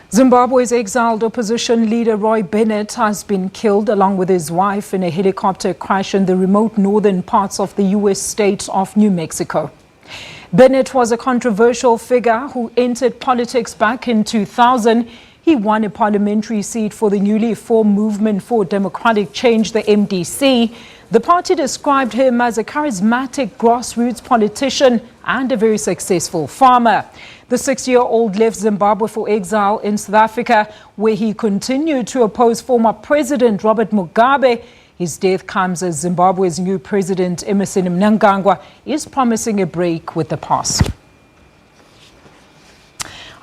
Zimbabwe's exiled opposition leader Roy Bennett has been killed along with his wife in a helicopter crash in the remote northern parts of the U.S. state of New Mexico. Bennett was a controversial figure who entered politics back in 2000. He won a parliamentary seat for the newly formed Movement for Democratic Change, the MDC. The party described him as a charismatic grassroots politician and a very successful farmer. The 60-year-old left Zimbabwe for exile in South Africa, where he continued to oppose former President Robert Mugabe. His death comes as Zimbabwe's new president, Emmerson Mnangagwa, is promising a break with the past.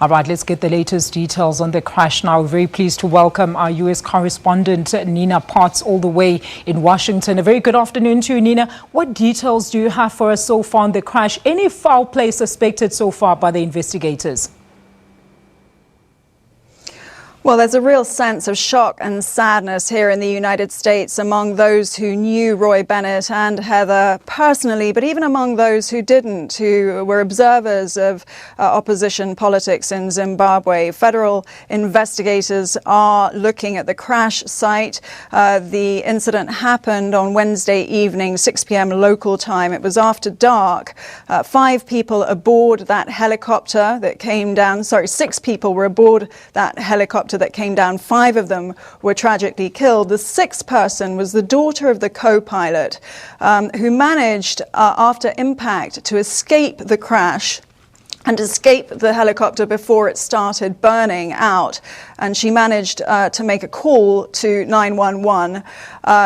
All right, let's get the latest details on the crash now. Very pleased to welcome our U.S. correspondent, Nina Potts, all the way in Washington. A very good afternoon to you, Nina. What details do you have for us so far on the crash? Any foul play suspected so far by the investigators? Well, there's a real sense of shock and sadness here in the United States among those who knew Roy Bennett and Heather personally, but even among those who didn't, who were observers of opposition politics in Zimbabwe. Federal investigators are looking at the crash site. The incident happened on Wednesday evening, 6 p.m. local time. It was after dark. 5 people aboard that helicopter that came down. 6 people were aboard that helicopter that came down. 5 of them were tragically killed. The 6th person was the daughter of the co-pilot who managed, after impact, to escape the crash and escape the helicopter before it started burning out. And she managed to make a call to 911.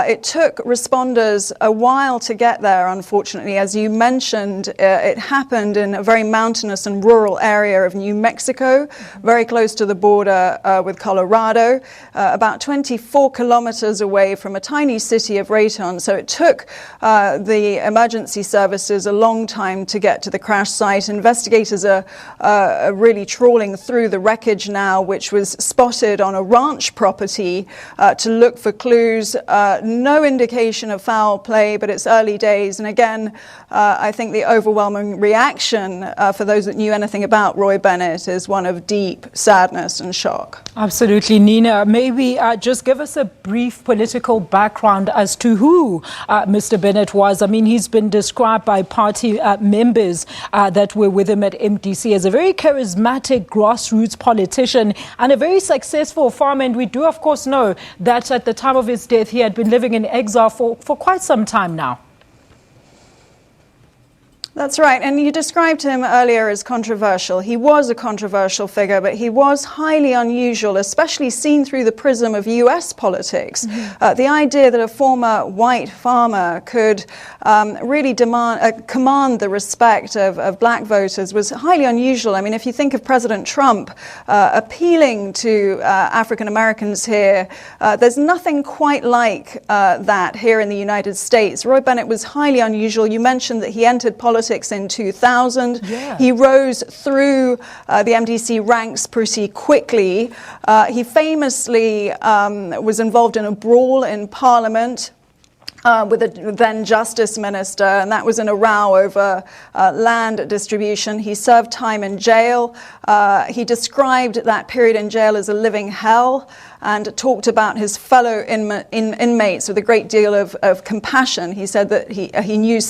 It took responders a while to get there, unfortunately. As you mentioned, it happened in a very mountainous and rural area of New Mexico, very close to the border with Colorado, about 24 kilometers away from a tiny city of Raton. So it took the emergency services a long time to get to the crash site. Investigators are really trawling through the wreckage now, which was spotted on a ranch property to look for clues. No indication of foul play, but it's early days. And again, I think the overwhelming reaction for those that knew anything about Roy Bennett is one of deep sadness and shock. Absolutely. Nina, maybe just give us a brief political background as to who Mr. Bennett was. I mean, he's been described by party members that were with him at MDC as a very charismatic grassroots politician and a very successful farmer. And we do, of course, know that at the time of his death, he had been living in exile for quite some time now. That's right. And you described him earlier as controversial. He was a controversial figure, but he was highly unusual, especially seen through the prism of U.S. politics. The idea that a former white farmer could really command the respect of black voters was highly unusual. I mean, if you think of President Trump appealing to African Americans here, there's nothing quite like that here in the United States. Roy Bennett was highly unusual. You mentioned that he entered politics in 2000. Yeah. He rose through the MDC ranks pretty quickly. He famously was involved in a brawl in Parliament with the then Justice Minister, and that was in a row over land distribution. He served time in jail. He described that period in jail as a living hell and talked about his fellow inmates with a great deal of compassion. He said that he knew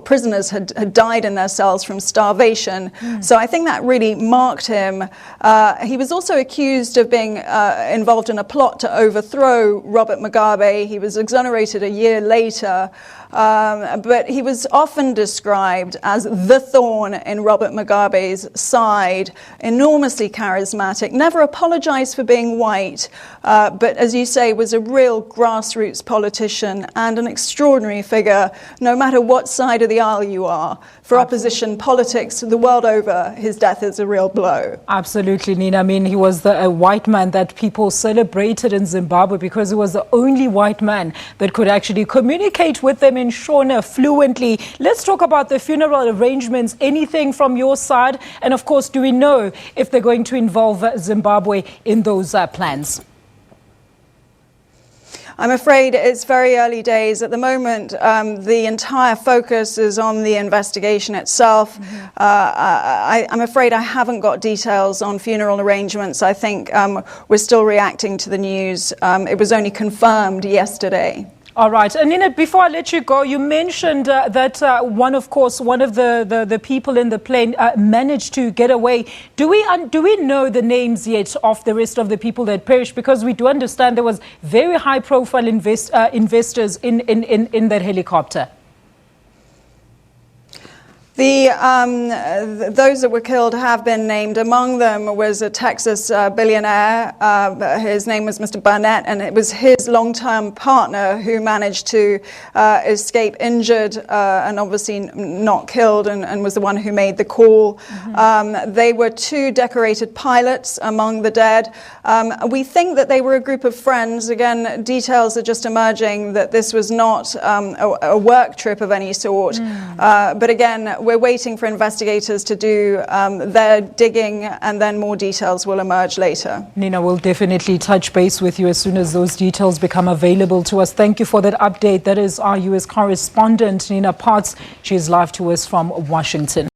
prisoners had died in their cells from starvation. So I think that really marked him. He was also accused of being involved in a plot to overthrow Robert Mugabe. He was exonerated a year later. But he was often described as the thorn in Robert Mugabe's side, enormously charismatic, never apologized for being white, but as you say, was a real grassroots politician and an extraordinary figure, no matter what side of the aisle you are. For opposition politics the world over, his death is a real blow. Absolutely, Nina. I mean, he was a white man that people celebrated in Zimbabwe because he was the only white man that could actually communicate with them in Shona fluently. Let's talk about the funeral arrangements. Anything from your side? And of course, do we know if they're going to involve Zimbabwe in those plans? I'm afraid it's very early days. At the moment, the entire focus is on the investigation itself. I'm afraid I haven't got details on funeral arrangements. I think we're still reacting to the news. It was only confirmed yesterday. All right. And Nina, before I let you go, you mentioned that one of the people in the plane managed to get away. Do we know the names yet of the rest of the people that perished? Because we do understand there was very high-profile investors in that helicopter. Those that were killed have been named. Among them was a Texas billionaire. His name was Mr. Bennett, and it was his long-term partner who managed to escape injured and obviously not killed, and was the one who made the call. They were two decorated pilots among the dead. We think that they were a group of friends. Again, details are just emerging that this was not a work trip of any sort. But again, we're waiting for investigators to do their digging, and then more details will emerge later. Nina, we'll definitely touch base with you as soon as those details become available to us. Thank you for that update. That is our U.S. correspondent, Nina Potts. She's live to us from Washington.